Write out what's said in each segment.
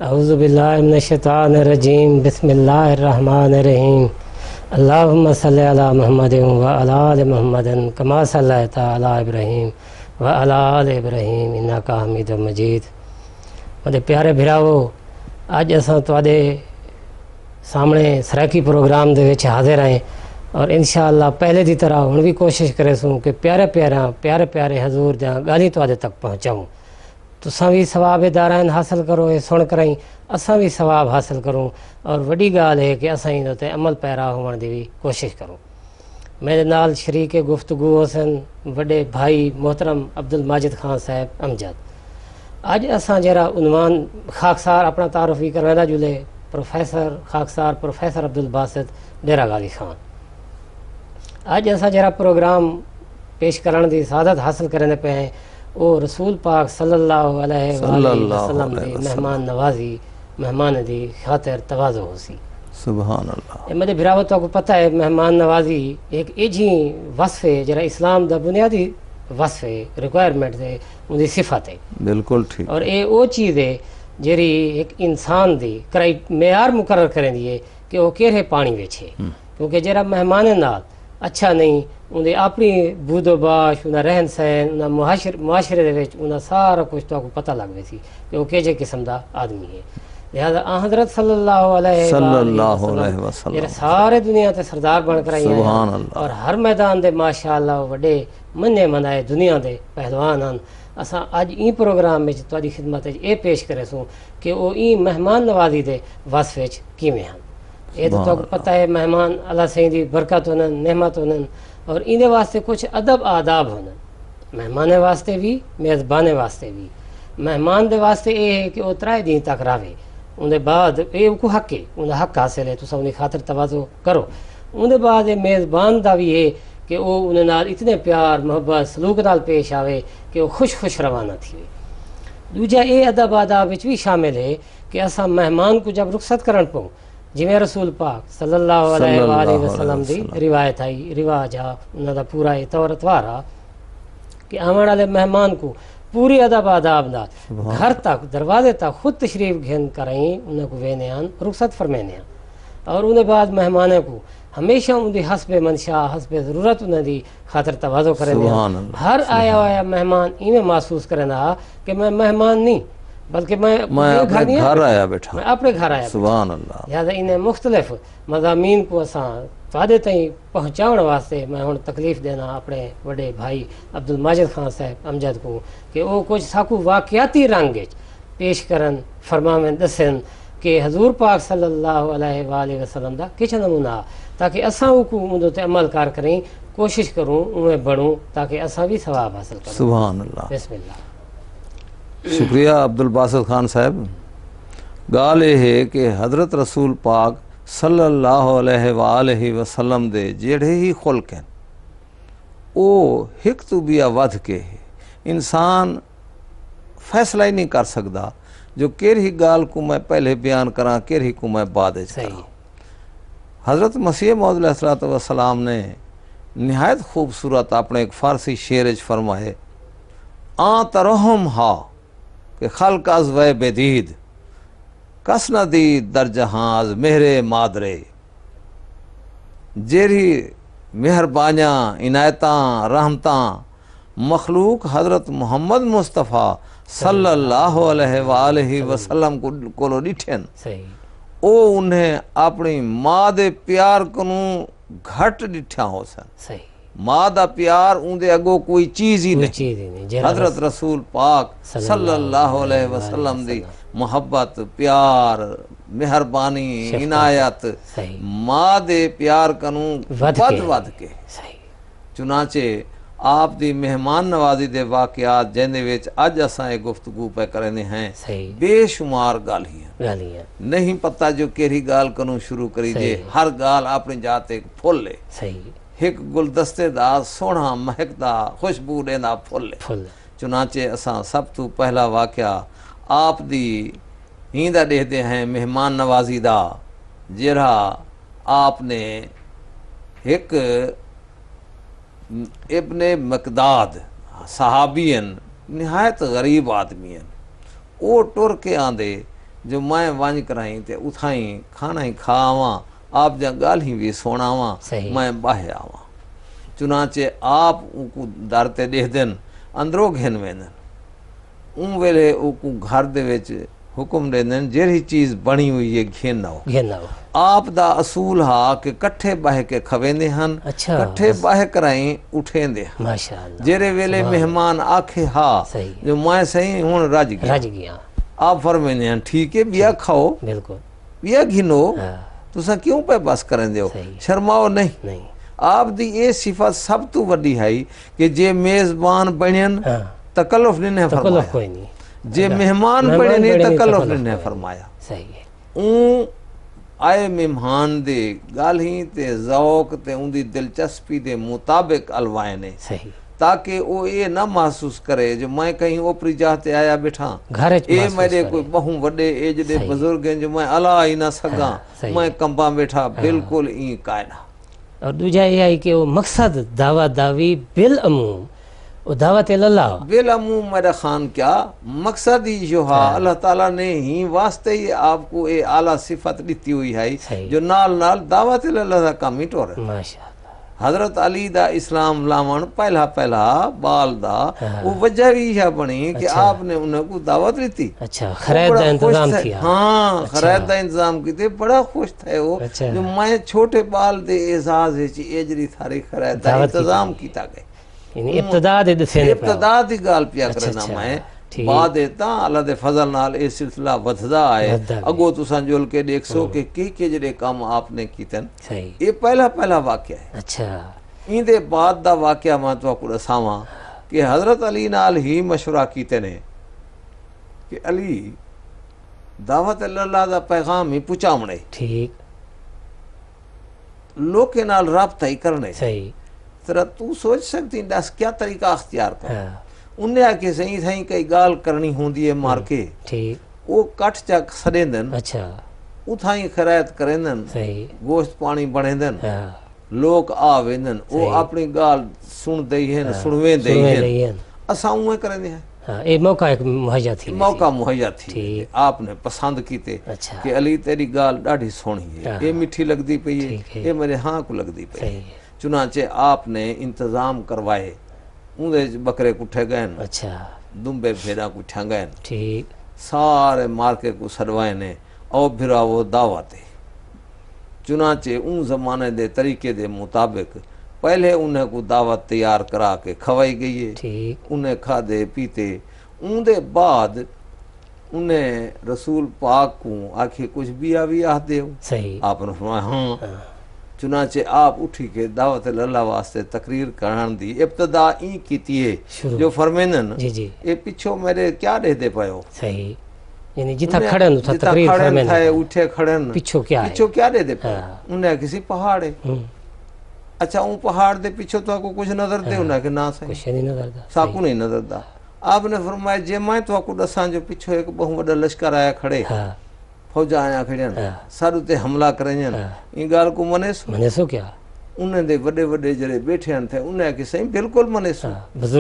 اعوذ باللہ من الشیطان الرجیم بسم اللہ الرحمن الرحیم اللہم صلی علی محمد وعلی آل محمد کما صلیت علی ابراہیم وعلی آل ابراہیم انک حمید مجید۔ میرے پیارے بھراؤ، اج اساں تواڈے سامنے سرائکی پروگرام دے وچ حاضر ہیں اور انشاءاللہ پہلے دی طرح ہن بھی کوشش کرے سوں کہ پیارے پیارے حضور دیاں گالیاں تواڈے تک پہنچاؤں، تساں بھی ثواب دارائن حاصل کرو، یہ سن کریں اساں بھی ثواب حاصل کروں، اور وڈی گال ہے کہ اساں ان تے عمل پیرا ہون دی بھی کوشش کروں۔ میرے نال شریک گفتگو حسن وڈے بھائی محترم عبدالماجد خان صاحب امجد۔ اج اساں جرا عنوان خاکسار اپنا تعارف بھی کروانا جلے خاکسار پروفیسر عبدالباسط ڈیرہ غازی خان۔ اج اساں جرا پروگرام پیش کرن دی سعادت حاصل کرنے پہ ہیں او رسول پاک صلی اللہ علیہ وسلم دی مہمان نوازی، مہمان دی خاطر تواضع ہو سی۔ سبحان اللہ۔ میرے بھراو تو کو پتہ ہے مہمان نوازی ایک ایجی وصف ہے جرا اسلام دا بنیادی وصف ہے، ریکوائرمنٹ ہے، ان دی صفت ہے۔ بالکل ٹھیک۔ اور اے او چیز ہے جری ایک انسان دی معیار مقرر کریں دی ہے کہ وہ کیڑے پانی وچ ہے، کیونکہ جرا مہمان نال اچھا نہیں انہیں اپنی بود و باش، انہیں رہن سہن، انہیں معاشرے دے وچ انہیں سارا کچھ تو پتہ لگ وے سی کہ وہ کیجے قسم دا آدمی ہے۔ لہذا حضرت صلی اللہ علیہ وسلم یہ سارے دنیا تے سردار بن کر آئی ہیں اور ہر میدان دے ماشاءاللہ وڈے منے منائے دنیا دے پہلوان ہیں۔ اساں اج این پروگرام وچ تہاڈی خدمت وچ اے پیش کرے سوں کہ وہ این مہمان نوازی دے وصف وچ کیویں ہیں۔ یہ تو پتہ ہے مہمان اللہ سائیں دی برکت ہونن، نعمت ہونن، اور ان واسطے کچھ ادب آداب ہونا، مہمان واسطے بھی میزبان واسطے بھی۔ مہمان دے واسطے یہ ہے کہ وہ 3 دن تک رہے، ان بعد یہ کو حق ہے، ان حق حاصل ہے، تساں انہیں خاطر تواضع کرو۔ ان بعد میزبان دا بھی ہے کہ وہ انہیں نال اتنے پیار محبت سلوک نال پیش آوے کہ وہ خوش روانہ تھی۔ دوجا یہ ادب آداب وچ بھی شامل ہے کہ اساں مہمان کو جب رخصت کرن پوں، جویں رسول پاک صلی اللہ علیہ وآلہ وسلم دی روایت آئی، رواج آ انہاں دا پورا طور اتوار آ کہ آمن والے مہمان کو پوری ادب آداب نال گھر تک دروازے تک خود تشریف گھن کریں، انہاں کو وینے آن رخصت فرمینے آن، اور انہیں بعد مہمانے کو ہمیشہ ان دی حسب منشا حسب ضرورت انہاں دی خاطر تواضع کرنے آن۔ ہر آیا مہمان ایویں محسوس کرنا کہ میں مہمان نہیں بلکہ میں اپنے گھر آیا بیٹھا، میں اپنے گھر آیا۔ سبحان اللہ۔ لہذا انہیں مختلف مضامین کو اساں تواڈے تائیں پہنچاؤن واسطے میں ہن تکلیف دینا اپنے بڑے بھائی عبدالماجد خان صاحب امجد کو کہ وہ کچھ ساکو واقعاتی رنگ پیش کرن فرماویں دسن کہ حضور پاک صلی اللہ علیہ وآلہ وسلم دا کچھ نمونہ، تاکہ اساں کو ان تے عمل کار کریں، کوشش کروں انہیں بڑھوں تاکہ اساں بھی ثواب حاصل کریں۔ سبحان اللہ۔ بسم اللہ۔ شکریہ عبدالباسط خان صاحب۔ گال یہ ہے کہ حضرت رسول پاک صلی اللہ علیہ وآلہ وسلم دے جڑے ہی خلق ہیں او ہک تو بیا ودھ کے ہے، انسان فیصلہ ہی نہیں کر سکتا جو کیرہی گال کو میں پہلے بیان کراں کیرہی کو میں بعد کراں۔ حضرت مسیح موعود علیہ السلام نے نہایت خوبصورت اپنے ایک فارسی شعرج فرمائے، آن ترہم ہا کہ خلق از وے بدید کس نہ دید در جہاں از مہر مادرے، جیری مہربانیاں عنایتاں رحمتاں مخلوق حضرت محمد مصطفیٰ صلی اللہ علیہ وآلہ وسلم کو ڈٹھن، او انہیں اپنی ماں دے پیار کنوں گھٹ ڈٹھا ہو سن۔ ماں دا پیار اندے اگو کوئی چیز ہی نہیں۔ حضرت رسول پاک صلی اللہ علیہ وسلم دی محبت پیار مہربانی عنایت ماں دے پیار کنوں ود کے، چنانچہ آپ دی مہمان نوازی دے واقعات جیندے وچ اج اساں گفتگو پہ کرنے ہیں بے شمار گالیاں نہیں پتہ جو کیری گال کنوں شروع کری دے، ہر گال اپنی جات ایک پھول لے، ایک گلدستے دا سونا مہکدا خوشبو دینا پھول لے۔ چنانچہ اساں سب تو پہلا واقعہ آپ دی ہیندہ دیکھتے ہیں مہمان نوازی دا، جرہا آپ نے ایک ابن مقداد صحابین نہایت غریب آدمی ہیں، وہ ٹر کے آندے جو میں وانج کرائیں تے اتھائیں کھانا ہی کھاواں آپ جا گال ہی بھی سوناواں میں باہے آواں چنانچہ آپ ان کو دارتے دے دن اندروں گھن ویندن ان ویلے ان کو گھر دے وچ حکم دے دن جیڑی چیز بنی ہوئی ہے گھن نہ ہو آپ دا اصول ہا کہ کٹھے باہے کے کھویندے ہن کٹھے باہے کرائیں اٹھیندے ہن ماشاءاللہ جیرے ویلے مہمان آکھے ہا جو میں صحیح ہون رج گیا آپ فرمیندے ہیں ٹھیک ہے بیا کھاؤ بالکل بیا گھنو تساں کیوں پہ بس کریں دیو شرماؤ نہیں آپ دی اے صفت سب تو وڈی ہے کہ جے میزبان بنین تکلف نہیں فرمایا جے مہمان بنین تکلف نہیں فرمایا اون آئے مہمان دے گالہیں تے ذوق تے ان دی دلچسپی دے مطابق الوائے نے تاکہ وہ یہ نہ محسوس کرے جو میں کہیں اوپری جاتے آیا بیٹھا اے میرے کوئی بہوں وڈے ایج دے بزرگ ہیں جو میں علا ہی نہ سگاں میں کمپاں بیٹھا بالکل این قائدہ اور دوجہ یہ ہے کہ وہ مقصد دعوت داوی بالعموم وہ دعوت اللہ بالعموم میرا خان کیا مقصد ہی جو ہے اللہ تعالیٰ نے ہی واسطے ہی آپ کو اے اعلیٰ صفت دیتی ہوئی ہے جو نال نال دعوت اللہ دا کام ہی ٹور ہے ماشاءاللہ حضرت علی دا اسلام لاون پہلا بال دا وہ وجہ بھی یہ بنی کہ آپ نے انہیں کو دعوت لیتی اچھا خرید دا انتظام کیا ہاں خرید دا انتظام کیتے بڑا خوش تھے وہ جو میں چھوٹے بال دے اعزاز ایجری تھاری خرید دا انتظام کیتا گئے یعنی ابتدا دی گال پیا کرنا میں بعد دیتا اللہ دے فضل نال اے سلسلہ ودھدا آئے اگو تساں جول کے دیکھ سو کہ جڑے کام آپ نے کیتن یہ پہلا واقعہ ہے اچھا این دے بعد دا واقعہ میں تو کو دساواں کہ حضرت علی نال ہی مشورہ کیتے نے کہ علی دعوت اللہ دا پیغام ہی پہنچاونے ٹھیک لوگ کے نال رابطہ ہی کرنے صحیح ترا تو سوچ سکتی دس کیا طریقہ اختیار کر انہیں آکے صحیح تھائیں کئی گال کرنی ہوندی ہے مار کے وہ کٹ چاک سڑیندن اچھا اتھائیں خرید کریندن گوشت پانی بڑھیندن لوگ آویندن وہ اپنی گال سن دئی ہیں سنویں دئی ہیں اساں اوے کریندے ہیں اے موقع ایک مہیا تھی آپ نے پسند کیتے کہ علی تیری گال ڈاڑھی سونی ہے اے میٹھی لگ دی پئی ہے اے میرے ہاں کو لگ دی پئی ہے چنانچہ آپ نے انتظام کروائے اندے بکرے کٹھے گئے اچھا دمبے بھیڑا کٹھے گئے سارے مارکے کو سڑوائے نے او بھرا وہ دعوت ہے چنانچہ ان زمانے دے طریقے دے مطابق پہلے انہیں کو دعوت تیار کرا کے کھوائی گئی ہے انہیں کھا دے پیتے ان دے بعد انہیں رسول پاک کو آکھے کچھ بیا بھی آہ دے آپ نے فرمایا ہاں چنانچہ آپ اٹھی کے دعوت اللہ واسطے تقریر کرن دی ابتدا این کیتی ہے جو فرمیندن اے پیچھو میرے کیا دے دے پایو صحیح یعنی جتا کھڑن تھا تقریر فرمیندن اٹھے کھڑن پیچھو کیا دے دے پایو انہیں کسی پہاڑ ہے اچھا اون پہاڑ دے پیچھو تو کو کچھ نظر دے انہیں کہ نا ساکو نہیں نظر دا آپ نے فرمایا جے میں تو کو دسان جو پیچھو ایک بہت بڑا لشکر آیا کھڑے فوجا آیا کھڑین سارو تے حملہ کریں این گال کو منیسو کیا انہیں دے وڈے وڈے جڑے بیٹھے ہیں تھے انہیں کہ صحیح بالکل منیسو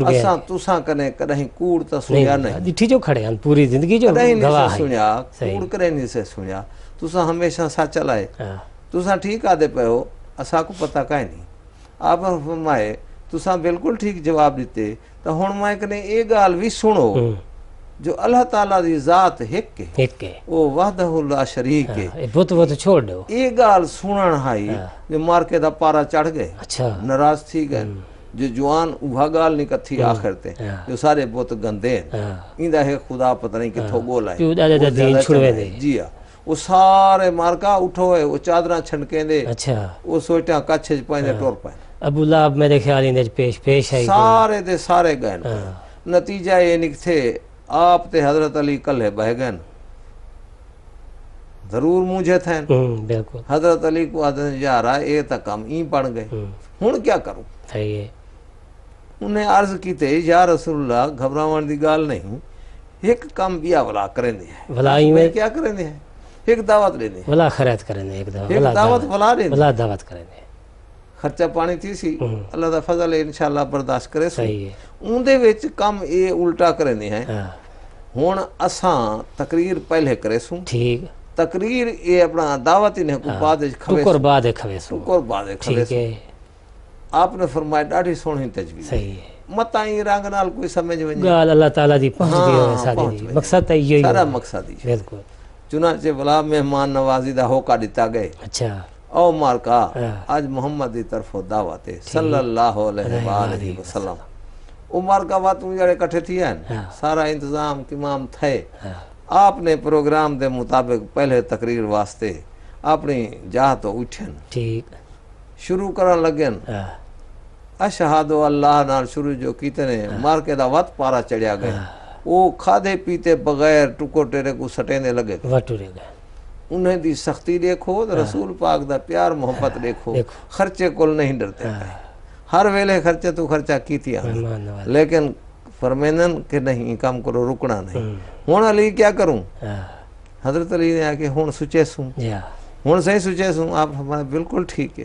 اساں تساں کنے کدہیں کوڑ تا سنیا نہیں ڈٹھی جو کھڑے ہیں پوری زندگی جو گواہ ہے سنیا کوڑ کرے نہیں سے سنیا تساں ہمیشہ سچ چلائے تساں ٹھیک آدے پے ہو اساں کو پتہ کائیں نہیں آپ فرمائے تساں بالکل ٹھیک جواب دیتے تو ہن میں کنے اے گال بھی سنو جو اللہ تعالیٰ دی ذات ہک ہے وہ وحدہ لا شریک ہے بت چھوڑ دو یہ گال سنن ہائی جو مارکے دا پارا چڑھ گئے ناراض تھی گئے جو جوان اوہا گال نہیں کتھی آخر تے جو سارے بت گندے ہیں ایندہ ہے خدا پتہ نہیں کتھو گول آئے جی ہاں وہ سارے مارکا اٹھو ہے وہ چادرہ چھنکیں دے وہ سوچتاں کچھ پائیں ٹور پائیں ابو لہب میرے خیال اندر پیش آئی سارے دے سارے گئے نتیجہ یہ نکتے آپ تے حضرت علی کلے بہ گئے ضرور مجھے تھے حضرت علی کو آدھن جا رہا ہے اے تک ہم این پڑھ گئے ہون کیا کروں انہیں عرض کیتے یا رسول اللہ گھبراوان دی گال نہیں ایک کام بیا ولا کریں دے ہیں کیا کریں دے ہیں ایک دعوت لے دے ولا خیرات کریں دے ایک دعوت ولا دے ولا دعوت کریں دے خرچہ پانی تھی سی اللہ دا فضل انشاءاللہ برداشت کرے سو ان دے ویچ کم اے الٹا کریں دے ہیں ہن اساں تقریر پہلے کرے سوں ٹھیک تقریر یہ اپنا دعوت ہی نے کو بعد کھوے ٹکر بعد کھوے سو ٹکر بعد کھوے ٹھیک ہے آپ نے فرمایا ڈاڑھی سونی تجویز صحیح ہے متائیں رنگ نال کوئی سمجھ ونجے گال اللہ تعالیٰ دی پہنچ دی ہوئے ساری دی مقصد تا یہی سارا ہوئے مقصد ہی بالکل چنانچہ بلا مہمان نوازی دا ہوکا دیتا گئے اچھا او مارکا آج محمد دی طرف دعوت ہے صلی اللہ علیہ وآلہ وسلم او مارکا باتوں جڑے کٹھے تھی ہیں سارا انتظام تمام تھے آپ نے پروگرام دے مطابق پہلے تقریر واسطے اپنی جاہ تو اٹھن ٹھیک شروع کرن لگن اشہاد اللہ نال شروع جو کیتے نے مارکے دا وقت پارا چڑھیا گئے وہ کھادے پیتے بغیر ٹکو ٹیرے کو سٹینے لگے وٹورے گئے انہیں دی سختی دیکھو رسول پاک دا پیار محبت دیکھو خرچے کل نہیں ڈرتے ہر ویلے خرچے تو خرچہ کیتی آنے لیکن فرمینن کہ نہیں کام کرو رکنا نہیں ہون علی کیا کروں حضرت علی نے آکے ہون سچے سوں ہون صحیح سچے سوں آپ ہمارے بالکل ٹھیک ہے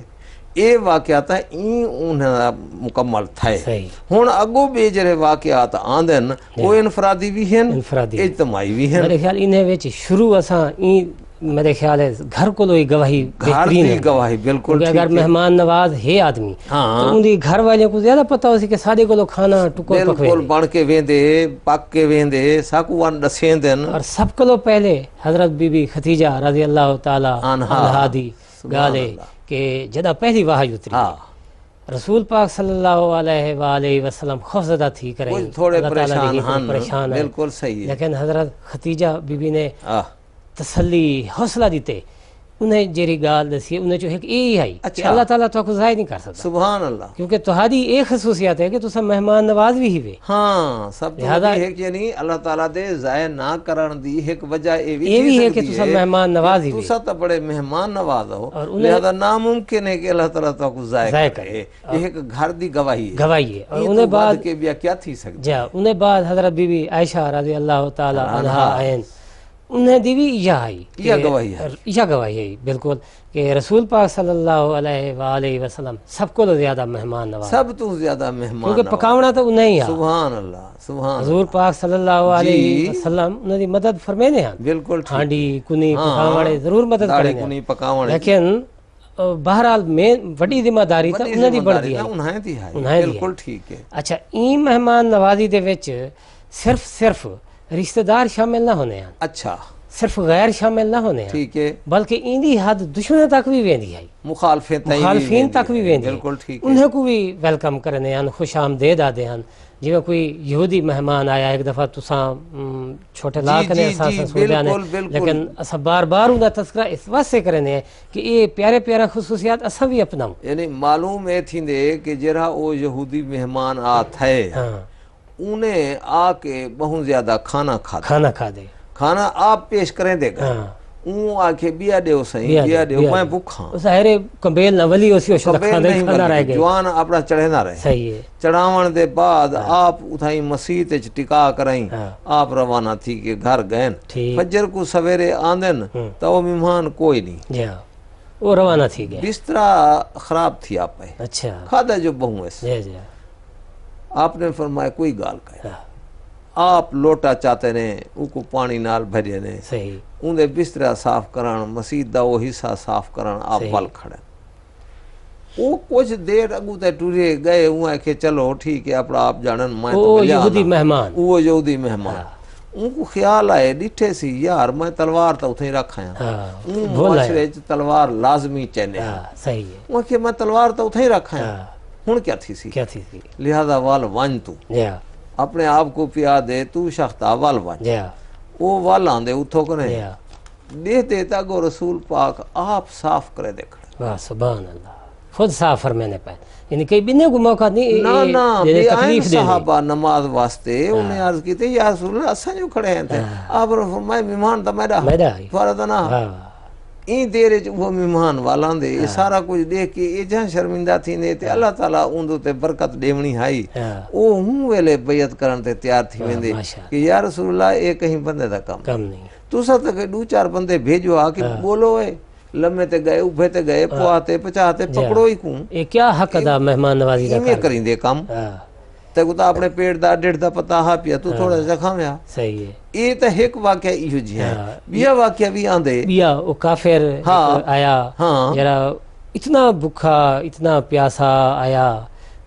اے واقعات انہیں مکمل تھے ہون اگو بے جرے واقعات آندن وہ انفرادی بھی ہیں اجتماعی بھی ہیں میرے خیال انہیں ویچ شروع اساں میرے خیال ہے گھر کو لوئی گواہی بہترین ہے گواہی بالکل کیونکہ اگر مہمان نواز ہے آدمی تو ان دی گھر والے کو زیادہ پتہ ہو سی کہ سادے کو لو کھانا ٹکو پکوے بالکل بن کے ویندے پک کے ویندے ساکو وان دسین دن اور سب کو لو پہلے حضرت بی بی ختیجہ رضی اللہ تعالی عنہا دی گالے کہ جدہ پہلی وحی اتری رسول پاک صلی اللہ علیہ وآلہ وسلم خوفزدہ تھی کریں تھوڑے پریشان ہیں بالکل صحیح ہے لیکن حضرت ختیجہ بی بی نے تسلی حوصلہ دیتے انہیں جیری گال دسی انہیں جو ہے کہ یہی ہے کہ اللہ تعالیٰ تو کو ضائع نہیں کر سکتا سبحان اللہ کیونکہ تہادی ایک خصوصیت ہے کہ تو سب مہمان نواز بھی ہوئے ہاں سب تو ہے کہ یعنی اللہ تعالیٰ دے ضائع نہ کرن دی ایک وجہ یہ بھی ہے کہ تو سب مہمان نواز ہی تو سب بڑے مہمان نواز ہو لہذا ناممکن ہے کہ اللہ تعالیٰ تو کو ضائع کرے یہ ایک گھر دی گواہی ہے گواہی ہے اور انہیں بعد کے بیا کیا تھی سکتی جا انہیں بعد حضرت بی بی عائشہ رضی اللہ تعالی عنہا آئین انہیں دی بھی یہ آئی یہ گواہی ہے یہ گواہی ہے بالکل کہ رسول پاک صلی اللہ علیہ وآلہ وسلم سب کو زیادہ مہمان نواز سب تو زیادہ مہمان کیونکہ پکاونا تو انہیں ہی سبحان اللہ سبحان حضور پاک صلی اللہ علیہ وسلم انہیں دی مدد فرمینے ہیں بالکل ہانڈی کنی پکاوڑے ضرور مدد کرنے ہیں لیکن بہرحال میں وڈی ذمہ داری تا انہیں دی بڑھ دی ہے بالکل ٹھیک ہے اچھا این مہمان نوازی دے وچ صرف رشتہ دار شامل نہ ہونے ہیں اچھا صرف غیر شامل نہ ہونے ہیں ٹھیک ہے بلکہ ان دی حد دشمنوں تک بھی ویندی ہے مخالفین تک بھی ویندی بالکل ٹھیک ہے انہیں کو بھی ویلکم کرنے ہیں خوش آمدید آدے ہیں جیوے کوئی یہودی مہمان آیا ایک دفعہ تساں چھوٹے لاکنے اساں سوچانے لیکن اساں بار بار انہا تذکرہ اس وقت سے کرنے ہیں کہ یہ پیارے پیارے خصوصیات اساں بھی اپنا یعنی معلوم ہے تھی دے کہ جرہا وہ یہودی مہمان آت ہے انہیں آ کے بہت زیادہ کھانا کھا دے کھانا آپ پیش کریں دے گا اون آ کے بیا دیو سہیں بیا دیو میں بکھاں اس ہیرے کمبیل نولی اسی ہو شدہ کھانا رہ گئے جوان اپنا چڑھے نہ رہے صحیح ہے چڑھاون دے بعد آپ اتھائیں مسیح تے ٹکا کرائیں آپ روانہ تھی کہ گھر گئن فجر کو سویرے آندن تو وہ مہمان کوئی نہیں وہ روانہ تھی گئے بسترہ خراب تھی آپ پہ اچھا کھادا جو بہوں ایسے آپ نے فرمایا کوئی گال کہے آپ لوٹا چاہتے نے ان کو پانی نال بھرے نے ان دے بسترہ صاف کرن مسجد دا وہ حصہ صاف کرن آپ پل کھڑے وہ کچھ دیر اگو تے ٹورے گئے ہوئے کہ چلو ٹھیک ہے اپنا آپ جانن میں تو ملیا وہ یہودی مہمان ان کو خیال آئے ڈٹھے سی یار میں تلوار تا اتھیں رکھا ہیں ان معاشرے تلوار لازمی چہنے ہیں وہ کہ میں تلوار تا اتھیں رکھا ہیں ہون کیا تھی سی لہذا وال وان تو اپنے آپ کو پیا دے تو شختا وال وان وہ وال آن دے اتھو کریں دیتے تاگو رسول پاک آپ صاف کرے دیکھڑے سبحان اللہ خود صاف فرمینے پہ یعنی کئی بننے کو موقع نہیں نا بے آئین صحابہ نماز واسطے انہیں عرض کی تھے یا رسول اللہ اساں جو کھڑے ہیں آپ نے فرمائے مہمان تا میڈا فردنا این دیرے وہ مہمان والان دے یہ سارا کچھ دیکھ کے یہ جہاں شرمندہ تھی دیتے اللہ تعالیٰ اندو تے برکت دیونی ہائی او ہوں ویلے بیعت کرن تے تیار تھی ویندے کہ یا رسول اللہ یہ کہیں بندے دا کم نہیں تو سا تک دو چار بندے بھیجو آ کہ بولو ہے لمے تے گئے اوبھے تے گئے پواتے پچاتے پکڑو ہی کون یہ کیا حق ادا مہمان نوازی دا کریں دے کام تے کو تا اپنے پیٹ دا ڈیڑھ دا پتا ہا پیا تو تھوڑا جا کھاویا صحیح ہے یہ تے ایک واقعہ ایو جی ہے بیا واقعہ بھی آندے بیا وہ کافر آیا جرا اتنا بھوکا اتنا پیاسا آیا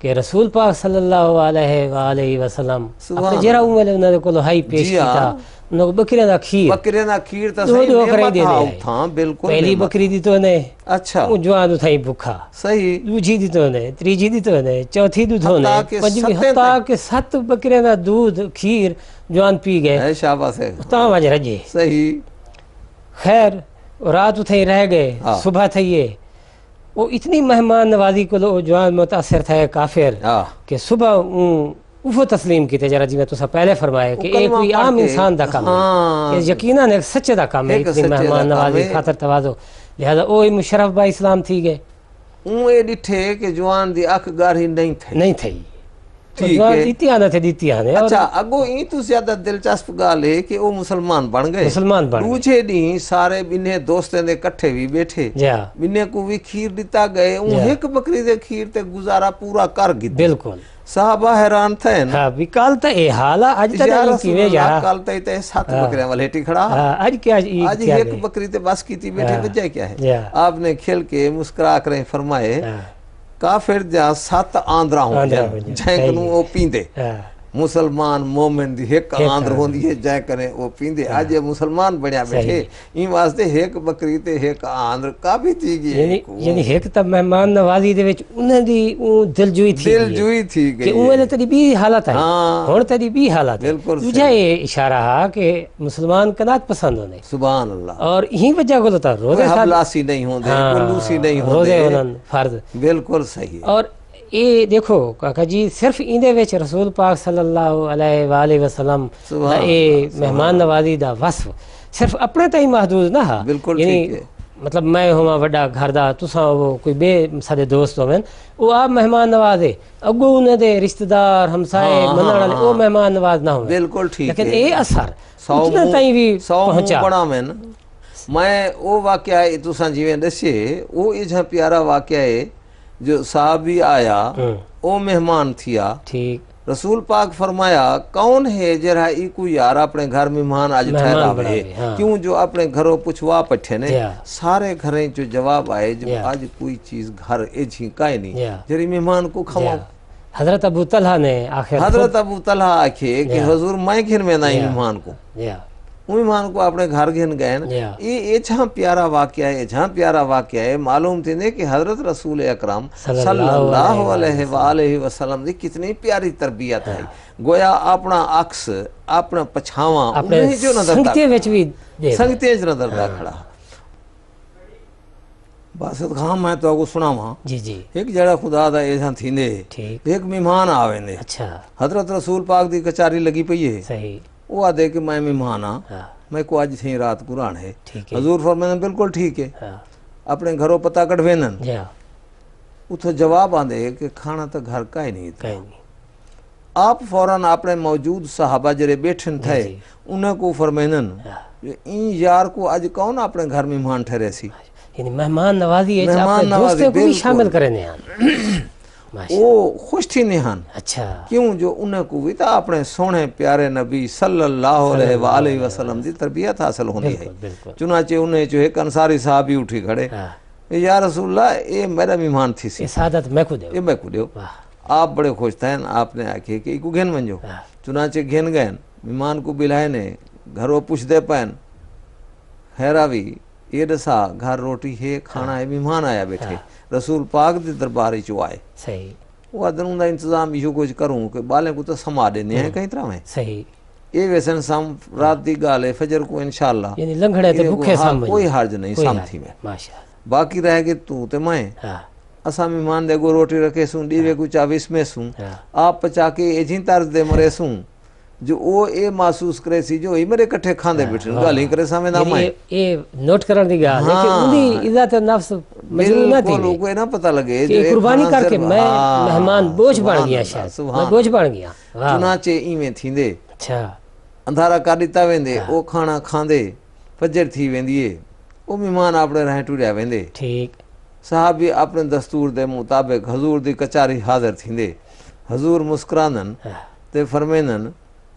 کہ رسول پاک صلی اللہ علیہ وآلہ وسلم اپنے جرا اومل انہوں نے کلو ہائی پیش کیتا انہوں کو بکریاں دا کھیر تا صحیح نعمت ہاں بالکل پہلی بکری دی تو نے اچھا جوان تھائی بھوکا صحیح دوجھی دی تو نے تریجھی دی تو نے چوتھی دی تو نے پنجویں حتیٰ کہ 7 بکریاں دا دودھ کھیر جوان پی گئے شاباش ہے تاں وجہ رجے صحیح خیر رات اتھائی رہ گئے صبح تھئیے وہ اتنی مہمان نوازی کو جوان متاثر تھا کافر کہ صبح وہ تسلیم کیتے جرا جی میں تو پہلے فرمایا کہ ایک کوئی عام انسان دا کام ہے یقیناً ایک سچے دا کام ہے اتنی مہمان نوازی خاطر توازو لہذا اوہی مشرف با اسلام تھی گئے اے ڈٹھے کہ جوان دی اکھ گاڑھی نہیں تھی جوان دیتی آنے تھے دیتی آنے اچھا اگو این تو زیادہ دلچسپ گال ہے کہ وہ مسلمان بن گئے دوجھے ڈیں سارے بنے دوستیں دے کٹھے بھی بیٹھے بنے کو بھی کھیر دیتا گئے ایک بکری دے کھیر تے گزارا پورا کر گئی بالکل صحابہ حیران تھے ہاں بھی کال تا اے حالا آج تا نہیں کیوے جارا کال تا تے 7 بکریاں والے کھڑا آج کیا آج ایک بکری تے بس کیتی بیٹھے وجہ کیا ہے آپ نے کھل کے مسکرا کر فرمائے کافر جا 7 آندرا ہوں جائیں کنوں وہ پیندے مسلمان مومن دی ایک آندر ہوندی ہے جائیں کریں وہ پیندے آج یہ مسلمان بنیا بیٹھے این واسطے ایک بکری تے ایک آندر کافی تھی گئی یعنی ایک تب مہمان نوازی دے وچ انہیں دی دل جوئی تھی گئی کہ انہیں تری بھی حالت ہے ہون تری بھی حالت ہے تجھے یہ اشارہ ہے کہ مسلمان کنات پسند ہونے سبحان اللہ اور یہی وجہ کو لتا روزے حبلاسی نہیں ہوندے کلوسی نہیں ہوندے روزے ہونن فرض بالکل صحیح اور یہ دیکھو کاکا جی صرف ایندے وچ رسول پاک صلی اللہ علیہ وآلہ وسلم اے مہمان نوازی دا وصف صرف اپنے تائی محدود نہ ہا یعنی مطلب میں ہوا وڈا گھر دا تساں وہ کوئی بے سادے دوست ہوویں وہ آپ مہمان نوازے اگو انہیں دے رشتہ دار ہمسائے منن والے وہ مہمان نواز نہ ہوئے بالکل ٹھیک لیکن اے اثر اتنا تائی بھی پہنچا میں وہ واقعہ تساں جیویں دسے وہ ایجا پیارا واقعہ ہے جو صحابی آیا او مہمان تھیا ٹھیک رسول پاک فرمایا کون ہے جرا ای کو یار اپنے گھر مہمان آج ٹھہرا ہوئے کیوں جو اپنے گھروں پوچھوا پٹھے نے سارے گھریں جو جواب آئے جو آج کوئی چیز گھر ایجھی کائے نہیں جری مہمان کو کھواؤ حضرت ابو طلحہ نے آخر حضرت ابو طلحہ آکھے کہ حضور میں گھر میں نہیں مہمان کو مہمان کو اپنے گھر گھن گئے یہ جہاں پیارا واقعہ ہے معلوم تھی کہ حضرت رسول اکرم صلی اللہ علیہ وآلہ وسلم دی کتنی پیاری تربیت ہے گویا اپنا عکس اپنا پچھاواں انہیں جو نظر سنگتے جو نظر دا کھڑا باسط خام میں تو آگو سنا وہاں ایک جڑا خدا دا ایسا تھیندے ایک مہمان آویں دے حضرت رسول پاک دی کچاری لگی پئی ہے وہ آدھے کہ میں مہمان ہاں میں کو آج تھی رات قرآن ہے حضور فرمائے بالکل ٹھیک ہے اپنے گھروں پتہ کٹھوینن اتھو جواب آندے کہ کھانا تو گھر کا ہی نہیں تھا آپ فوراً اپنے موجود صحابہ جرے بیٹھن تھے انہیں کو فرمائنن این یار کو آج کون اپنے گھر مہمان ٹھہرے سی یعنی مہمان نوازی ہے اپنے دوستوں کو بھی شامل کرنے آن وہ خوش تھی نہان کیوں جو انہیں کو بھی تا اپنے سونے پیارے نبی صلی اللہ علیہ وآلہ وسلم دی تربیت حاصل ہوندی ہے چنانچہ انہیں جو ایک انصاری صحابی اٹھی کھڑے یا رسول اللہ اے میرا مہمان تھی سی سعادت میں کو دیو آپ بڑے خوش تھے آپ نے آکھے کہ ایکو گھن منجو چنانچہ گھن گئن مہمان کو بلائے نے گھروں پوچھ دے پین خیراوی یہ دسا گھر روٹی ہے کھانا ہے مہمان آیا بیٹھے رسول پاک دے درباری چو آئے صحیح وہ ادنوں دا انتظام یہ کچھ کروں کہ بالیں کو تو سما دینے ہیں کہیں طرح میں صحیح یہ ویسن سام رات دی گالے فجر کو انشاءاللہ یعنی لنگھڑے تے بھوکے سام کوئی حرج نہیں سام تھی میں باقی رہ گے تو تے میں اسا مہمان دے گو روٹی رکھے سوں ڈیوے کو چاویس میں سوں آپ پچا کے ایجیں طرز دے مرے سوں جو وہ اے محسوس کرے سی جو ہی میرے کٹھے کھاندے بیٹھے گالی کرے سامنے نام آئے یہ نوٹ کرن دی گا لیکن انہی عزت نفس مجرور نہ تھی بالکل کوئی نہ پتہ لگے کہ قربانی کر کے میں مہمان بوجھ بن گیا شاید میں بوجھ بن گیا چنانچہ ایویں تھیندے اندھارا کر دیتا ویندے او کھانا کھاندے فجر تھی ویندیے او مہمان اپنے رہیں ٹوریا ویندے ٹھیک صحابی اپنے دستور دے مطابق حضور دی کچاری حاضر تھیندے حضور مسکرانن تے فرمینن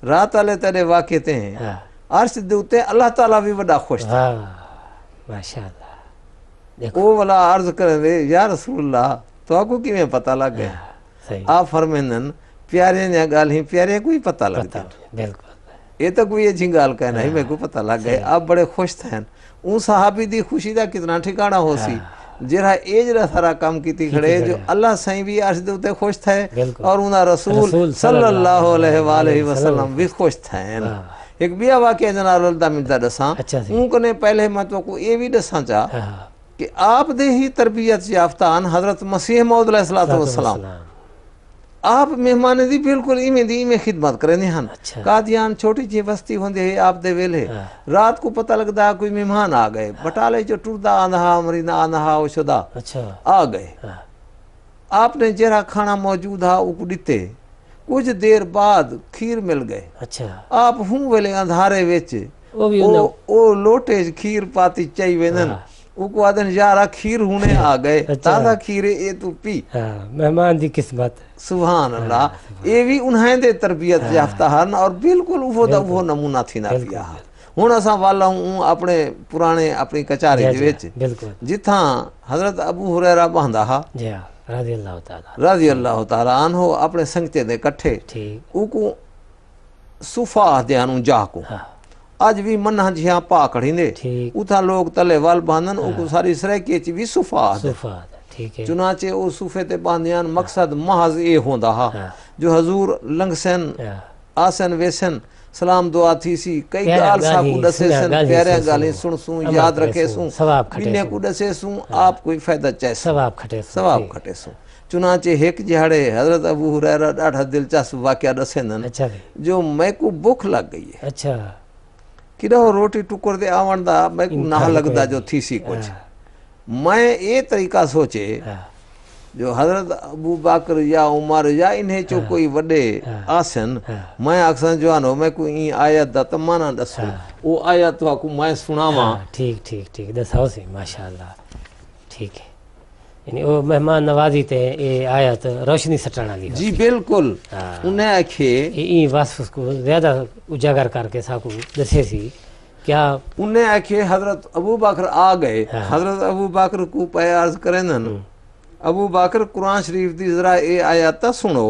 رات والے تیرے واقعے تے ہیں عرش دے اوتے اللہ تعالیٰ بھی بڑا خوش تھا. ماشاءاللہ. او والا عرض کریں دے یا رسول اللہ تو آپ کو کیویں پتہ لگ گیا؟ آپ فرمینن پیارے نے گال ہی پیارے کو ہی پتہ لگ گیا. بالکل یہ تو کوئی اچھی گال کہنا ہی میں کو پتہ لگ گئے. آپ بڑے خوش تھے. اون صحابی دی خوشی دا کتنا ٹھکانہ ہو سی جرا ایجرا سارا کام کیتی کھڑے جو اللہ سائیں بھی عرش دے اوتے خوش تھے اور انہاں رسول صلی اللہ علیہ وآلہ وسلم بھی خوش تھے. ایک بیا واقعہ جناب اللہ ملتا دساں ان کو نے پہلے میں تو کو یہ بھی دساں چاہ کہ آپ دے ہی تربیت یافتان حضرت مسیح موعود علیہ السلام آپ مہمان دی بالکل ایمیں خدمت کریں ہن. قادیان چھوٹی جی بستی ہوندی ہے آپ دے ویلے رات کو پتہ لگدا کوئی مہمان آ گئے بٹالے جو ٹردا آندھا مرینا آندھا او شدہ آ گئے. آپ نے جرا کھانا موجود ہا او کو دتے کچھ دیر بعد کھیر مل گئے. آپ ہوں ویلے اندھارے وچ او لوٹے کھیر پاتی چاہی وینن او کو آدن یارا کھیر ہونے آ گئے تازہ کھیرے اے تو پی. مہمان دی قسمت سبحان اللہ. یہ بھی انہیں دے تربیت یافتہ ہن اور بالکل وہ نمونہ تھی نہ پیا. ہن اساں والا ہوں اپنے پرانے اپنی کچاری دے وچ جتھاں حضرت ابو ہریرہ بہندا ہا رضی اللہ تعالیٰ عنہ اپنے سنگتے دے کٹھے او کو صفا دیانوں جا کو آج بھی منہ جہاں پا کھڑی دے اتھا لوگ تلے وال باندھن او کو ساری سرائکی چی بھی صفا دے. چنانچہ او صفے تے باندھیان مقصد محض اے ہوندا ہا جو حضور لنگ سن آسن ویسن سلام دعا تھی سی کئی گال سا کو ڈسے سن پیارے گالیں سن سوں یاد رکھے سوں بینے کو ڈسے سوں آپ کوئی فائدہ چاہے ثواب کھٹے سوں. چنانچہ ایک جہاڑے حضرت ابو ہریرہ ڈاڑھا دلچسپ واقعہ ڈسے نن جو میں کو بھوک لگ گئی ہے کدھو روٹی ٹکر دے آوان دا میں کو نہ لگدا جو تھی سی کچھ. میں یہ طریقہ سوچے جو حضرت ابو بکر یا عمر یا انہیں چو کوئی وڈے آسن میں اکثر جوانو میں کوئی این آیت دا تمانا دسو وہ آیت واکو میں سناواں. ٹھیک دساؤ سی ماشاءاللہ. ٹھیک ہے یعنی وہ مہمان نوازی تے یہ آیت روشنی سٹانا دی. جی بالکل. انہیں آکھے این وصف کو زیادہ اجاگر کر کے ساکو دسے سی کیا انہیں آکھے حضرت ابو بکر آ گئے. حضرت ابو بکر کو پہ عرض کرنن ابو بکر قرآن شریف دی ذرا اے آیات سنو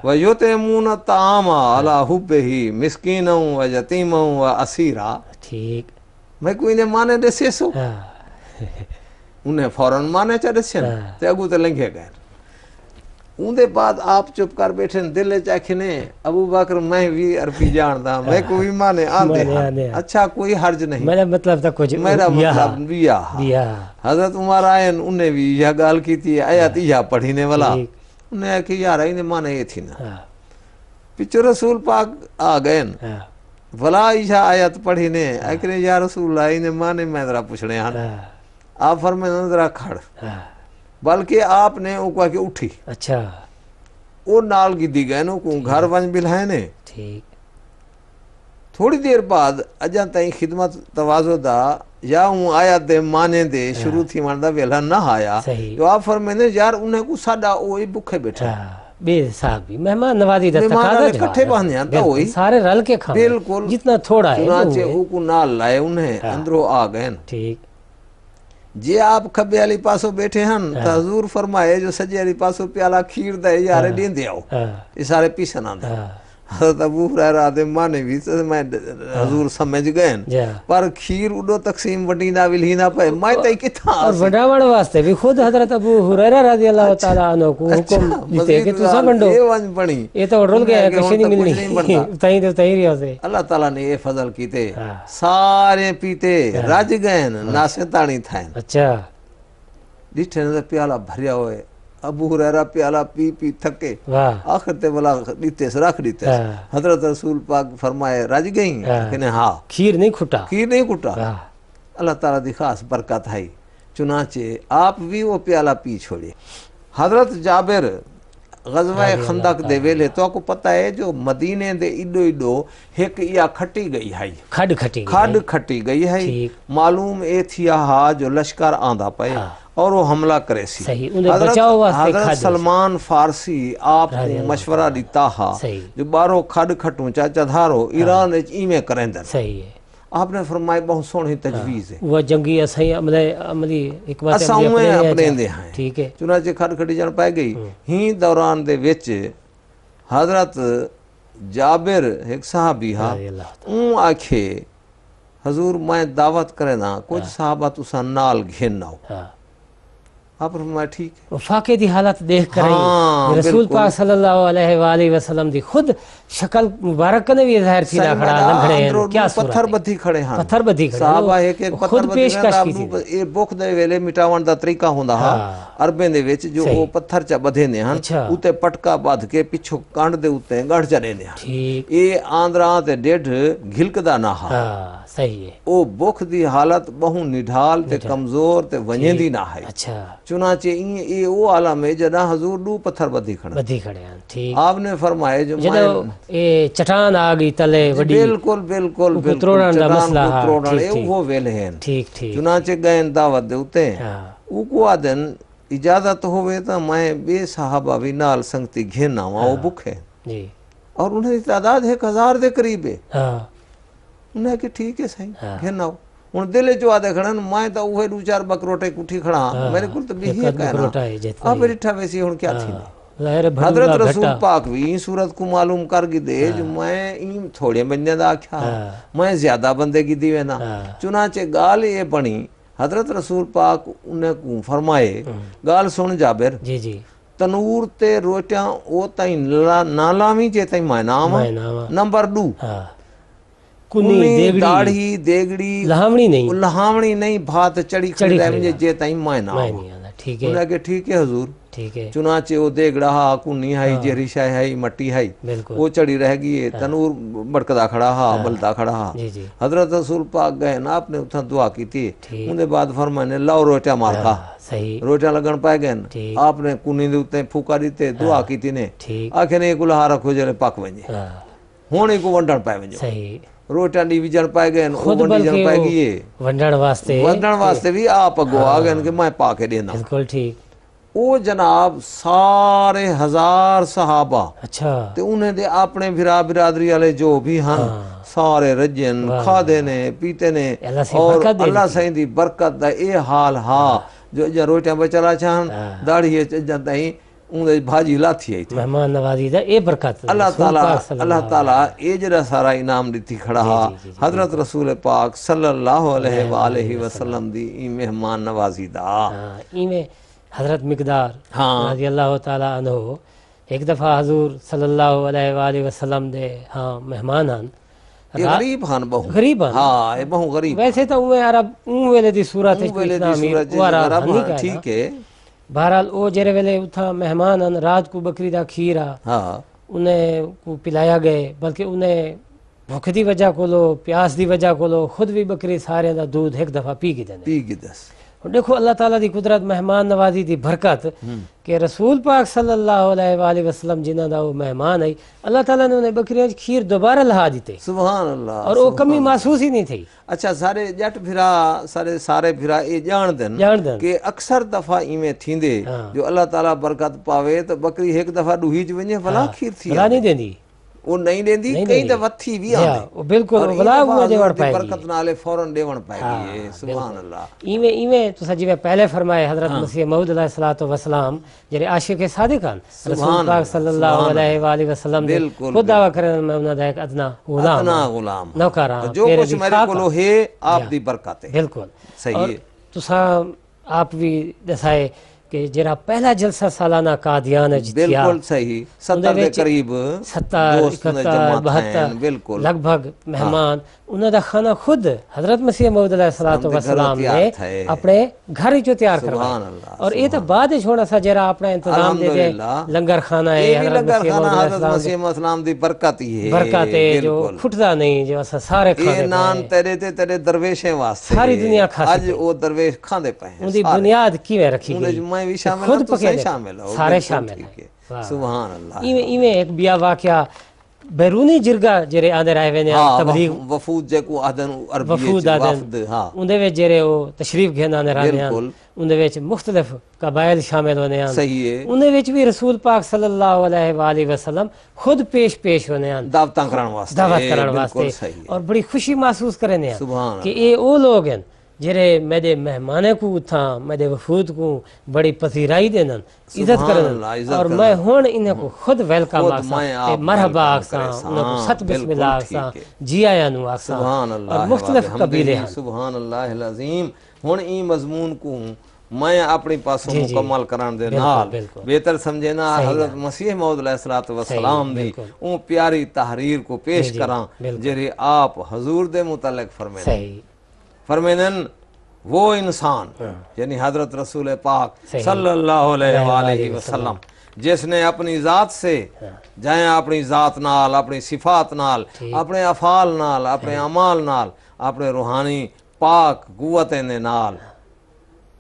وَيُطْعِمُونَ الطَّعَامَ عَلَىٰ حُبِّهِ مِسْكِینًا وَیَتِیمًا وَأَسِیرًا. ٹھیک میں کوئی نے مانے دسے سو انہیں فوراً مانے چا دسے تے اگو تے لنگے گئے. اندے بعد آپ چپ کر بیٹھے دل چاکھنے ابو بکر میں بھی عربی جاندا میں کوئی مانے آندے اچھا کوئی حرج نہیں میرا مطلب تھا کچھ میرا مطلب بیا. حضرت عمر آئین انہیں بھی یہ گال کی تھی آیات یہ پڑھینے والا انہیں کہ یار انہیں مانے یہ تھی نا پچھو رسول پاک آ گئے بھلا یہ آیات پڑھینے اکرے یا رسول اللہ انہیں مانے میں ذرا پوچھنے ہیں آپ فرمائیں ذرا کھڑ بلکہ آپ نے او کو کہ اٹھی او نال کی دی گئے نو کو گھر ونج بلائے نے. تھوڑی دیر بعد اجان تائیں خدمت توازو دا یا ہوں آیات دے مانے دے شروع تھی ماندہ ویلہ نہ آیا جو آپ فرمائیں یار انہیں کو ساڑا اوئی بکھے بیٹھا بے صاحب بھی مہمان نوازی دا تقاضا جواب کٹھے باندھے آتا ہوئی سارے رل کے کھانے بالکل جتنا تھوڑا ہے چنانچہ او کو نال لائے انہیں اندروں آ گئے. ٹھیک جی آپ کھبے علی پاسو بیٹھے ہیں تو حضور فرمائے جو سجے علی پاسو پیالہ کھیر دے یارے دین دے آؤ یہ سارے پیسے نہ دے. حضرت ابو ہریرہ دے مانے بھی میں حضور سمجھ گئے پر کھیر اڈو تقسیم وڈینا ویلہینا پہ میں تائی کتھا اور وڈاوڑ واسطے بھی خود حضرت ابو ہریرہ رضی اللہ تعالیٰ عنہ کو حکم دیتے کہ تو سا بنڈو یہ تو رول گیا ہے کشی نہیں ملنی تائیں دے تائیں رہا سے. اللہ تعالیٰ نے یہ فضل کیتے سارے پیتے راج گئے ناسے تانی تھائیں. اچھا ڈیٹھے نظر پیالہ بھریا ہوئے ابو ہریرہ پیالہ پی پی تھکے آخر تے بلا دیتے سے رکھ دیتے سے حضرت رسول پاک فرمائے راج گئیں کہنے ہاں کھیر نہیں کھٹا. اللہ تعالیٰ دی خاص برکت ہے. چنانچہ آپ بھی وہ پیالہ پی چھوڑے. حضرت جابر غزوہ خندق دے ویلے تو کو پتہ ہے جو مدینے دے ایڈو ایڈو ایک یا کھٹی گئی ہے کھڈ کھٹی گئی ہے معلوم اے تھیا ہا جو لشکر آندھا پائے اور وہ حملہ کرے سی صحیح انہیں بچاؤ واسطے حضرت سلمان فارسی آپ کو مشورہ دیتا ہا جو بارو کھڈ کھٹوں چاچا دھارو ایران وچ ایویں کرندن صحیح ہے آپ نے فرمایا بہت سونی تجویز ہے وہ جنگی اسائی عملی ایک بات اپنے دے ہیں ٹھیک ہے چنانچہ کھڈ کھٹی جان پائے گئی ہی دوران دے وچ حضرت جابر ایک صحابی ہا اون آکھے حضور میں دعوت کرے نا کچھ صحابہ تساں نال گھن ناؤ آپ فرمایا ٹھیک ہے وفاقے دی حالت دیکھ کر رسول پاک صلی اللہ علیہ وآلہ وسلم دی خود شکل مبارک نے بھی ظاہر تھی کھڑا لنگڑے ہیں کیا صورت پتھر بدھی کھڑے ہیں پتھر بدھی کھڑے صحابہ ایک ایک پتھر بدھی کھڑے اے بخ دے ویلے مٹاون دا طریقہ ہوندا ہا عربیں دے وچ جو او پتھر چا بدھے نے ہن اوتے پٹکا بدھ کے پیچھے کانڈ دے اوتے گڑھ چڑے نے ٹھیک اے آندراں تے ڈیڈھ گھلکدا نہ ہا صحیح ہے او بخ دی حالت بہوں نڈھال تے کمزور تے ونجندی نہ ہے اچھا چنانچہ اے او عالم ہے جدا حضور دو پتھر بدھی کھڑے ہیں ٹھیک آپ نے فرمایا جو جدو اے چٹان آ گئی تلے وڈی بالکل بالکل چٹان دا مسئلہ وہ ویلے ہیں ٹھیک ٹھیک چنانچہ گئے دعوت دے ہوتے او کو آدن اجازت ہوئے تا میں بے صحابہ بھی نال سنگتی گھینا ہوا وہ بک ہے جی اور انہیں تعداد 1000 دے قریب ہے انہیں کہ ٹھیک ہے صحیح گھینا ہو ان دلے جو آدھے کھڑا میں تا اوہے دو چار بکروٹے کٹھی کھڑا میرے کل تو بھی ہی کہنا آپ میری ٹھا ویسی ہون کیا تھی حضرت رسول پاک بھی این صورت کو معلوم کر گی دے جو میں این تھوڑے بندے دا کیا میں زیادہ بندے کی دیوے نا چنانچہ گال یہ بنی حضرت رسول پاک انہیں کو فرمائے گال سن جابر جی جی تنور تے روٹیاں او تائیں نالامی چے تائیں مائنام نمبر 2 کنی داڑھی دیگڑی لہامنی نہیں بھات چڑی کھڑی رہے مجھے جے تائیں مائنام انہیں کہ ٹھیک ہے حضور چنانچہ وہ دیگڑا ہا کنی ہائی جہری شاہ ہائی مٹی ہائی وہ چڑی رہ گئی تنور بڑکدا کھڑا ہا بلدا کھڑا ہا حضرت رسول پاک گئے نا آپ نے اتھا دعا کی تھی انہیں بعد فرمانے لاؤ روٹیا مار کھا روٹیا لگن پائے گئے آپ نے کنی دے اتنے پھوکا دیتے دعا کی تھی نے آکھے نے ایک لہا رکھو جلے پاک ونجے ہونے کو ونڈن پائے ونجو روٹیاں نہیں بھی جن پائے گئے وہ ونڈی جن پائے گئے ونڈن واسطے بھی آپ اگو آگئے کہ میں پاکے دینا بالکل ٹھیک او جناب سارے 1000 صحابہ اچھا تے انہیں دے اپنے برادری والے جو بھی ہن سارے رجن کھادے نے پیتے نے اور اللہ سائیں دی برکت دا اے حال ہا جو روٹیاں بچلا چاہن داڑھی جنتا ہی انہیں بھاجی لاتی ہے مہمان نوازی دا اے برکت اللہ تعالیٰ اے جڑا سارا انعام دیتی کھڑا ہا حضرت رسول پاک صلی اللہ علیہ وآلہ وسلم دی ای مہمان نوازی دا ایمیں حضرت مقدار رضی اللہ تعالیٰ عنہ ایک دفعہ حضور صلی اللہ علیہ وآلہ وسلم دے مہمان ہن غریب ہن بہو غریب ہن ہاں بہو غریب ویسے تو اوے عرب اون ویلے دی صورت ٹھیک ہے بہرحال او جرے ویلے اتھا مہمان ہن رات کو بکری دا کھیرا انہیں کو پلایا گئے بلکہ انہیں بھوک دی وجہ کو لو پیاس دی وجہ کو لو خود بھی بکری سارے دا دودھ ایک دفعہ پی گئے دیکھو اللہ تعالیٰ دی قدرت مہمان نوازی دی برکت کہ رسول پاک صلی اللہ علیہ وآلہ وسلم جنہ دا وہ مہمان ہے اللہ تعالیٰ نے انہیں بکریاں کھیر دوبارہ لہا دیتے سبحان اللہ اور وہ کمی محسوس ہی نہیں تھی اچھا سارے جٹ پھرا سارے پھرا یہ جان دن کہ اکثر دفعہ ایمیں تھیندے جو اللہ تعالیٰ برکت پاوے تو بکری ایک دفعہ ڈوہیج ونجے بھلا کھیر تھی بھلا نہیں دیندی وہ نہیں دیندی کئی دفعہ تھی بھی آنے بالکل بھلا ہوا دیوڑ پائے گی برکت نالے فوراں دیوڑ پائے گی سبحان اللہ ایویں تو سجیوے پہلے فرمائے حضرت مسیح موعود علیہ السلام جرے عاشق صادق ہن رسول پاک صلی اللہ علیہ وآلہ وسلم دے خود دعویٰ کرن میں انہاں دا ایک ادنا غلام نوکراں جو کچھ میرے کولو ہے آپ دی برکت ہے بالکل صحیح ہے تساں آپ بھی دسائے کہ جرا پہلا جلسہ سالانہ قادیان جتیا بالکل صحیح 70 دے قریب 70 71 72 لگ بھگ مہمان انہوں دا کھانا خود حضرت مسیح موعود علیہ السلام نے اپنے گھر ہی جو تیار کروایا اور یہ تو بعد چھوڑا سا جرا اپنا انتظام دے دے لنگر خانہ ہے حضرت مسیح السلام دی برکت ہی ہے جو کھٹدا نہیں جو سارے کھانے نان تیرے تے تیرے درویشیں واسطے ساری دنیا کھا اج وہ درویش کھاندے پئے ہیں ان دی بنیاد کیویں رکھی گئی میں بھی شامل ہوں تو شامل ہو سارے شامل ہیں سبحان اللہ ایویں ایک بیا واقعہ بیرونی جرگا جڑے آندے رہے وینے تبلیغ وفود جے کو آدن عربی وفود آدن اندے وچ جڑے او تشریف گھن آندے رہے ہیں اندے وچ مختلف قبائل شامل ہونے ہیں صحیح ہے اندے وچ بھی رسول پاک صلی اللہ علیہ وآلہ وسلم خود پیش ہونے ہیں دعوتاں کرن واسطے دعوت کرن واسطے اور بڑی خوشی محسوس کرنے ہیں کہ اے او لوگ ہیں جڑے میرے مہمانے کو اتھاں میرے وفود کو بڑی پذیرائی دینن عزت کرن اور میں ہون انہیں کو خود ویلکم آکساں مرحبا آکساں انہیں کو ست بسم اللہ آکساں جی آیا نو آکساں اور مختلف قبیلے ہیں سبحان اللہ العظیم ہون این مضمون کو میں اپنی پاسوں مکمل کران دے نال بہتر سمجھنا حضرت مسیح موعود علیہ السلام دی اون پیاری تحریر کو پیش کران جڑی آپ حضور دے متعلق فرمینن وہ انسان یعنی حضرت رسول پاک صلی اللہ علیہ وآلہ وسلم جس نے اپنی ذات سے جائیں اپنی ذات نال اپنی صفات نال اپنے افعال نال اپنے اعمال نال اپنے روحانی پاک قوتیں دے نال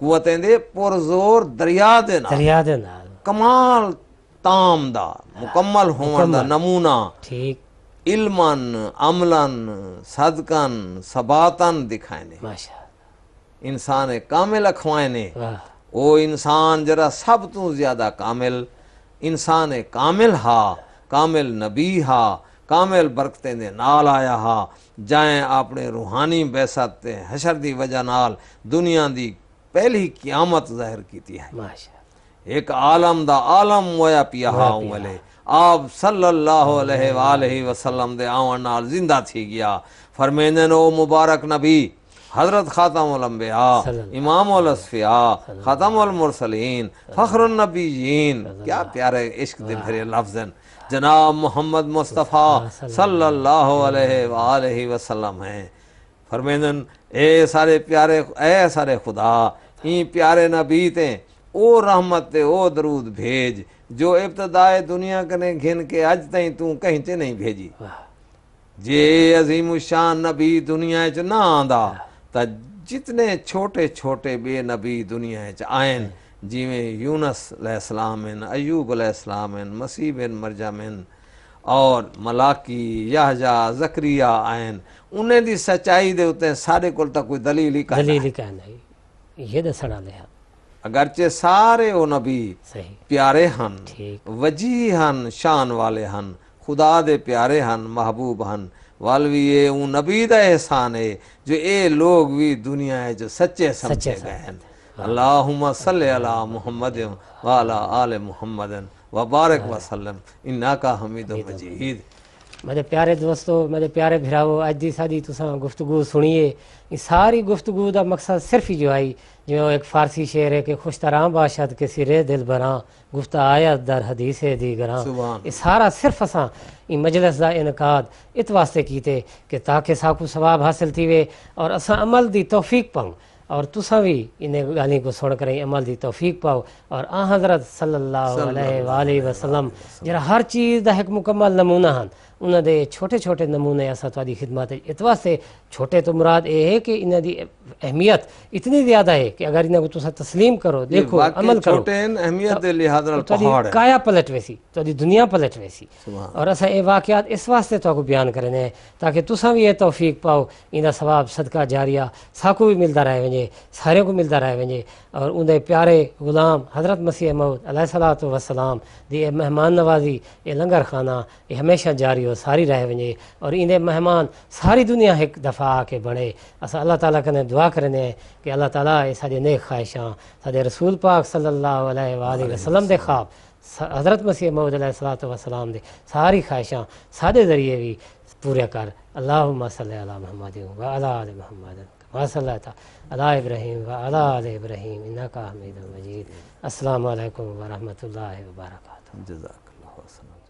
قوتیں دے پرزور دریا دے نال کمال تام دا مکمل ہون دا نمونہ علماً عملاً صدقاً ثباتاً دکھائنے انسان کامل اکھوائنے او انسان جرا سب تو زیادہ کامل انسان کامل ہا کامل نبی ہا کامل برکتیں دے نال آیا ہا جائیں اپنے روحانی بیست حشر دی وجہ نال دنیا دی پہلی قیامت ظاہر کیتی ہے ایک عالم دا عالم ویا پیا ہا والے آپ صلی اللہ علیہ وآلہ وسلم دے آون نال زندہ تھی گیا فرمیندن او مبارک نبی حضرت خاتم الانبیاء امام الاصفیاء ختم المرسلین فخر النبیین کیا پیارے عشق دے بھرے لفظ ہیں جناب محمد مصطفیٰ صلی اللہ علیہ وآلہ وسلم ہیں فرمیندن اے سارے خدا این پیارے نبی تے او رحمت تے او درود بھیج جو ابتدائے دنیا کنے گھن کے اج تائیں تو کہیں تے نہیں بھیجی جے عظیم الشان نبی دنیا چ نہ آندا تا جتنے چھوٹے چھوٹے بے نبی دنیا چ آئین جیویں یونس علیہ السلام ایوب علیہ السلام مسیح بن مریم اور ملاکی یحییٰ زکریا آئین انہیں دی سچائی دے ہوتے ہیں سارے کل تا کوئی دلیل ہی نہیں یہ دسنا لیا اگرچہ سارے او نبی پیارے ہن وجیہ ہن شان والے ہن خدا دے پیارے ہن محبوب ہن والوی اے اون نبی دا احسان ہے جو اے لوگ بھی دنیا ہے جو سچے سمجھے گئے ہیں اللہم صلی علی محمد وعلی آل محمد وبارک وسلم انکا حمید مجید میرے پیارے دوستو میرے پیارے بھراؤ اج دی ساری تساں گفتگو سنیے یہ ساری گفتگو دا مقصد صرف ہی جو آئی جو ایک فارسی شعر ہے کہ خوش تراں باشد کے سرے دل براں گفتہ آیت در حدیث دیگراں یہ سارا صرف اساں ان مجلس دا انعقاد اس واسطے کیتے کہ تاکہ ساکو ثواب حاصل تھی وے اور اساں عمل دی توفیق پاؤں اور تساں بھی انہیں گالی کو سن کریں عمل دی توفیق پاؤ اور حضرت صلی اللہ علیہ وآلہ وسلم جرا ہر چیز دا ایک مکمل نمونہ ہن انہوں دے چھوٹے چھوٹے نمونے ایسا تاری خدمات اس واسطے چھوٹے تو مراد یہ ہے کہ انہوں دی اہمیت اتنی زیادہ ہے کہ اگر انہیں کو تسا تسلیم کرو دیکھو عمل کرو چھوٹے اہمیت دے لحاظ نال پہاڑ ہے کایا پلٹ ویسی تو دنیا پلٹ ویسی اور ایسا یہ واقعات اس واسطے تو بیان کرنے ہیں تاکہ تسا بھی یہ توفیق پاؤ انہا ثواب صدقہ جاریہ ساکو بھی ملتا رہے ونجے سارے کو ملتا رہے ونجے اور اندے پیارے غلام حضرت مسیح موعود علیہ السلام دی مہمان نوازی یہ لنگر خانہ یہ ہمیشہ جاری ہو ساری رہ ونجے اور اندے مہمان ساری دنیا ایک دفعہ آ کے بڑھے اسا اللہ تعالیٰ کنے دعا کرنے ہیں کہ اللہ تعالیٰ سارے نیک خواہشاں سارے رسول پاک صلی اللہ علیہ وآلہ وسلم دے خواب حضرت مسیح موعود علیہ السلام دے ساری خواہشاں سارے ذریعے بھی پورے کر اللہم صلی علی محمد وعلی آل محمد کما صلیت علی ابراہیم وعلی آل ابراہیم انکا حمید مجید السلام علیکم ورحمۃ اللہ وبرکاتہ جزاک اللہ خیر